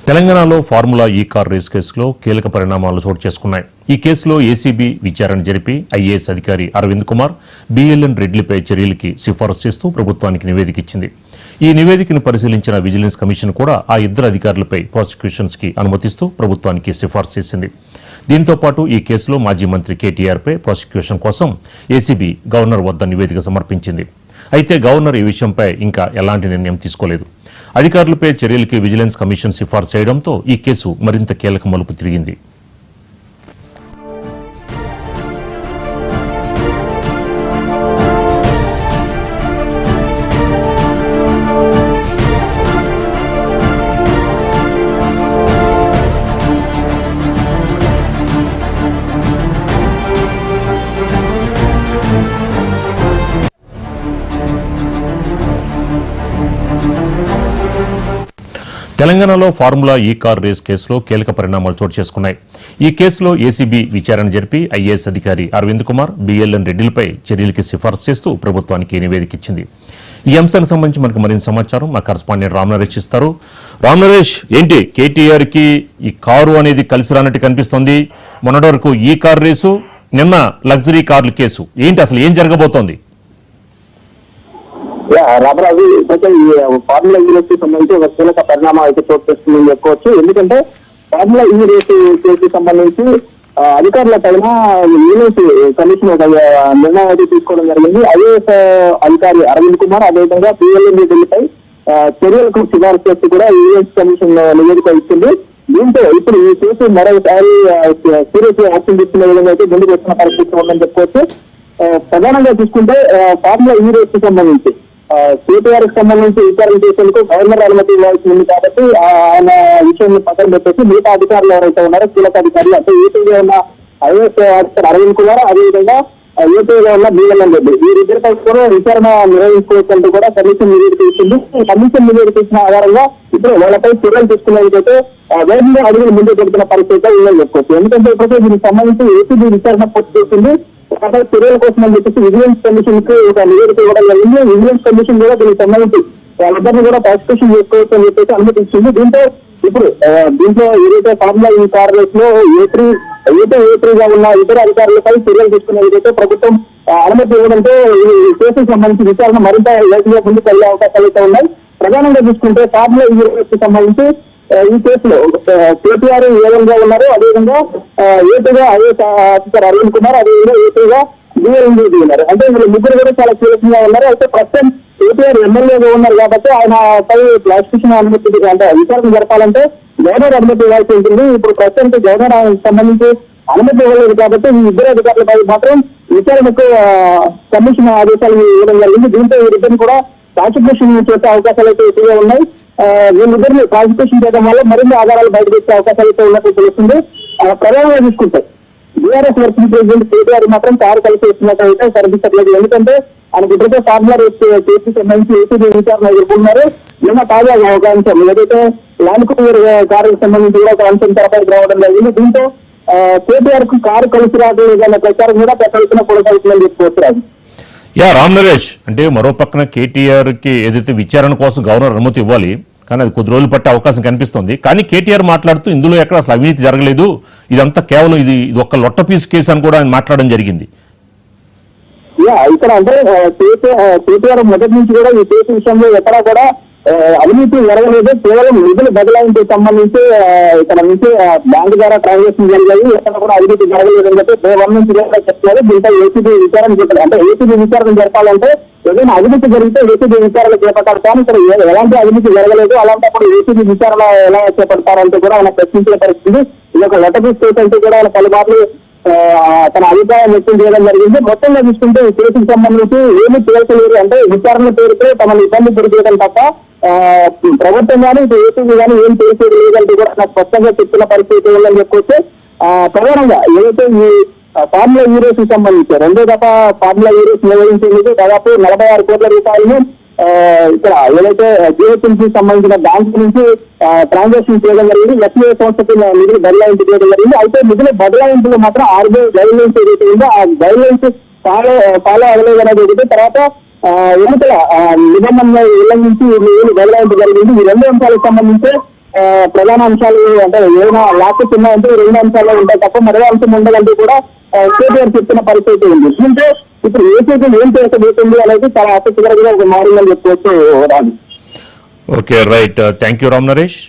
తెలంగాణలో ఫార్ములా ఈ car race కేసులో కీలక పరిణామాలు చోటు చేసుకున్నాయి. ఈ కేసులో ఏసీబీ విచారణ జరిపి ఐఏఎస్ అధికారి అరవింద్ కుమార్ బిఎల్ఎన్ రెడ్డిపై చర్యలకి సిఫారసు చేస్తూ ప్రభుత్వానికి నివేదిక ఇచ్చింది. ఈ నివేదికను పరిశీలించిన విజిలెన్స్ కమిషన్ కూడా ఆ ఇద్దరు అధికారులపై ప్రాసిక్యూషన్స్ కి అనుమతిస్తూ ప్రభుత్వానికి సిఫారసు చేసింది. దీంతో పాటు ఈ కేసులో మాజీ మంత్రి కేటీఆర్పై ప్రాసిక్యూషన్ కోసం ఏసీబీ గవర్నర్ వద్ద నివేదిక సమర్పించింది. అయితే గవర్నర్ ఈ విషయంపై ఇంకా ఎలాంటి నిర్ణయం తీసుకోలేదు. అధికారులపై చర్యలకి విజిలెన్స్ కమిషన్ సిఫార్సు చేయడంతో ఈ కేసు మరింత కీలక మలుపు తిరిగింది. తెలంగాణలో ఫార్ములా ఈ కార్ రేస్ కేసులో కీలక పరిణామాలు చోటు చేసుకున్నాయి. ఈ కేసులో ఏసీబీ విచారణ జరిపి ఐఏఎస్ అధికారి అరవింద్ కుమార్ బిఎల్ఎన్ రెడ్డిలపై చర్యలకి సిఫారసు చేస్తూ ప్రభుత్వానికి నివేదిక ఇచ్చింది. ఈ అంశానికి సంబంధించి మనకు మరింత సమాచారం మా కరెస్పాండెంట్ రామ్ నరేష్ ఇస్తారు. రామ్ నరేష్, ఏంటి కేటీఆర్ కి ఈ కారు అనేది కలిసి రానట్టు కనిపిస్తోంది? మొన్నటి వరకు ఈ కార్ రేసు, నిన్న లగ్జరీ కార్ల కేసు, ఏంటి అసలు ఏం జరగబోతోంది? రాబరాజు ఇప్పటికే ఈ ఫార్ములా ఈ రేసుకి సంబంధించి ఒక కీలక పరిణామం అయితే చోటు చేస్తుందని చెప్పుకోవచ్చు. ఎందుకంటే ఫార్ములా ఈ రేసు కేసుకి సంబంధించి అధికారుల పైన యూనివర్సిటీ కమిషన్ ఒక నిర్ణయం అయితే తీసుకోవడం జరిగింది. ఐఏఎస్ అధికారి అరవింద్ కుమార్ అదేవిధంగా బిఎల్ఎన్ రెడ్డిపై చర్యలకు సిఫారసు చేస్తూ కూడా యూనివర్సిటీ కమిషన్ నివేదిక ఇచ్చింది. దీంతో ఇప్పుడు ఈ కేసు మరోసారి సీరియస్ యాక్షన్ తీసుకునే విధంగా అయితే ముందుకు వచ్చిన పరిస్థితి ఉందని చెప్పుకోవచ్చు. ప్రధానంగా చూసుకుంటే ఫార్ములా ఈ రేసుకి సంబంధించి కేటీఆర్ కి సంబంధించి విచారణ చేసేందుకు గవర్నర్ అనుమతి ఇవ్వాల్సి ఉంది. కాబట్టి ఆయన విషయాన్ని పక్కన పెట్టేసి మిగతా అధికారులు ఎవరైతే ఉన్నారో కీలక అధికారులు అంటే ఏపీలో ఉన్న ఐఏఎస్ ఆఫీసర్ అరవింద్ కుమార్ అదేవిధంగా ఏపీలో ఉన్న బిఎల్ఎన్ రెడ్డి వీరిద్దరిపై కూడా విచారణ నిర్వహించుకోవచ్చంటూ కూడా కమిషన్ నివేదిక ఇచ్చింది. కమిషన్ నివేదిక ఇచ్చిన ఆధారంగా ఇప్పుడు వాళ్ళపై చర్యలు తీసుకునేందుకైతే వేగంగా అడుగులు ముందుకు పెడుతున్న పరిస్థితి ఉందని చెప్పుకోవచ్చు. ఎందుకంటే ఇప్పటికే దీనికి సంబంధించి ఏపీ విచారణ పూర్తి చేసింది. చర్యల కోసం అని చెప్పేసి విజిలెన్స్ కమిషన్ కి ఒక నివేదిక ఇవ్వడం జరిగింది. విజిలెన్స్ కమిషన్ కూడా దీనికి సంబంధించి వాళ్ళిద్దరిని కూడా ప్రాసిక్యూషన్ చేసుకోవచ్చు అని చెప్పేసి అనుమతి ఇచ్చింది. దీంట్లో ఏదైతే ఫార్ములా ఈ కార్ రేస్ లో ఏ3గా ఉన్న ఇతర అధికారులపై చర్యలు తీసుకునే విధంగా ప్రభుత్వం అనుమతి ఇవ్వడంతో ఈ కేసుకు సంబంధించి విచారణ మరింత వేగంగా ముందుకు వెళ్లే అవకాశాలు అయితే ఉన్నాయి. ప్రధానంగా చూసుకుంటే ఫార్ములా ఈ రేస్ కి సంబంధించి ఈ కేసులో కేటీఆర్ ఏ విధంగా ఉన్నారు, అదేవిధంగా ఏపీగా ఐఏఎస్ ఆఫీసర్ అరవింద్ కుమార్, అదేవిధంగా ఏపీగా బిఎల్ఎన్ రెడ్డి ఉన్నారు. అంటే వీళ్ళు ముగ్గురు కూడా చాలా కీలకంగా ఉన్నారు. అయితే ప్రస్తుతం కేటీఆర్ ఎమ్మెల్యేగా ఉన్నారు కాబట్టి ఆయన పై ప్రాసిక్యూషన్ అనుమతి అంటే విచారణ జరపాలంటే గవర్నర్ అనుమతి ఇవ్వాల్సి ఉంటుంది. ఇప్పుడు ప్రస్తుతానికి గవర్నర్ సంబంధించి అనుమతి ఇవ్వలేదు కాబట్టి ఈ ఇద్దరు అధికారులపై మాత్రం విచారణకు కమిషన్ ఆదేశాలు ఇవ్వడం జరిగింది. దీంతో వీరిద్దరిని కూడా ప్రాసిక్యూషన్ చేసే అవకాశాలు అయితే ఎక్కువగా ఉన్నాయి. వీళ్ళిద్దరిని ప్రాసిక్యూషన్ చేయడం వల్ల మరిన్ని ఆధారాలు బయటకు వచ్చే అవకాశాలు అయితే ఉన్నట్టు తెలుస్తుంది. ప్రధానంగా చూసుకుంటే బీఆర్ఎస్ వర్కింగ్ ప్రెసిడెంట్ కేటీఆర్ మాత్రం కారు కలిసి వస్తున్నట్టయితే కనిపించట్లేదు. ఎందుకంటే ఆయనకు ఇప్పటికే ఫార్ములా రేస్ కేసుకు సంబంధించి ఏసీబీ విచారణ ఎదుర్కొన్నారు. నిన్న తాజాగా ఒక అంశం ఏదైతే ల్యాండ్ క్రూజర్ కారుకు సంబంధించి కూడా ఒక అంశం తెరపైకి రావడం జరిగింది. దీంతో కేటీఆర్ కు కారు కలిసి రావడం ప్రచారం కూడా ప్రకటన కొనసాగుతుందని చెప్పుకోవచ్చు. రామ్ నరేష్, అంటే మరో పక్కన కేటీఆర్ కి ఏదైతే విచారణ కోసం గవర్నర్ అనుమతి ఇవ్వాలి, కానీ అది కొద్ది రోజులు పట్టే అవకాశం కనిపిస్తోంది. కానీ కేటీఆర్ మాట్లాడుతూ ఇందులో ఎక్కడ అసలు అవినీతి జరగలేదు, ఇదంతా కేవలం ఇది ఒక్క లొట్ట పీస్ కేసు అని కూడా ఆయన మాట్లాడడం జరిగింది. ఇక్కడ అంటే కేటీఆర్ మొదటి నుంచి కూడా ఈ కేసు విషయంలో ఎక్కడా కూడా అవినీతి జరగలేదు, కేవలం నిధుల బదలాయింపుకు సంబంధించి ఇక్కడ నుంచి బ్యాంకు ద్వారా ట్రాన్సాక్షన్ జరిగాయి, ఎక్కడ కూడా అవినీతి జరగలేదు అని చెప్పి దేవం నుంచి చెప్తున్నారు. దీంతో ఏసీబీ విచారణ చేపట్టారు. అంటే ఏసీబీ విచారణ జరపాలంటే ఏదైనా అవినీతి జరిగితే ఏసీబీ విచారణ చేపట్టారు. కానీ ఇక్కడ ఎలాంటి అవినీతి జరగలేదు, అలాంటప్పుడు ఏసీబీ విచారణ ఎలా చేపడతారంటూ కూడా ఆయన ప్రశ్నించిన పరిస్థితి. ఇది ఒక లెటర్స్ కేసు అంటూ కూడా ఆయన పలుమార్లు తన అభిప్రాయం వ్యక్తం చేయడం జరిగింది. మొత్తంగా చూసుకుంటే ఈ కేసుకు సంబంధించి ఏమీ తేల్చలేదు. అంటే విచారణ పేరుతో తమను ఇబ్బంది పెరిగేయడం తప్ప ప్రభుత్వం కానీ ఇటు ఏసీబీ కానీ ఏం తెలిసేది లేదంటూ కూడా నాకు స్పష్టంగా చెప్తున్న పరిస్థితి ఉందని చెప్పుకోవచ్చు. ప్రధానంగా ఏదైతే ఈ ఫార్ములా ఈ రేసుకు సంబంధించి రెండో దఫా ఫార్ములా ఈ రేసు నిర్వహించేందుకు దాదాపు 46 కోట్ల రూపాయలను ఇక్కడ ఏదైతే జిహెచ్ఎంసీ సంబంధించిన బ్యాంకు నుంచి ట్రాన్సాక్షన్ చేయడం జరిగింది. ఎస్బీఐ సంస్థకి నిధులు బదలాయింపు చేయడం జరిగింది. అయితే నిధుల బదలాయింపులో మాత్రం ఆర్బీఐ గైడ్ లైన్స్ ఏదైతే ఉందో ఆ గైడ్ లైన్స్ ఫాలో అవ్వలేదు అనేది ఒకటి. తర్వాత ఎన్నికల నిబంధనలు ఉల్లంఘించి నిధులు బదలాయింపు జరిగింది. ఈ రెండు అంశాలకు సంబంధించి ప్రధాన అంశాలు అంటే ఏమైనా లాక్స్ ఉన్నాయంటే 2 అంశాలు ఉంటాయి తప్ప మరో అంశం ఉండదంటూ కూడా కేటీఆర్ చెప్తున్న పరిస్థితి ఉంది. అంటే ఇప్పుడు ఏసీబీ ఏం చేసబోతుంది అనేది చాలా ఆసక్తికరంగా మారిందని చెప్పుకోవచ్చు. Okay, right. Thank you Ram Naresh.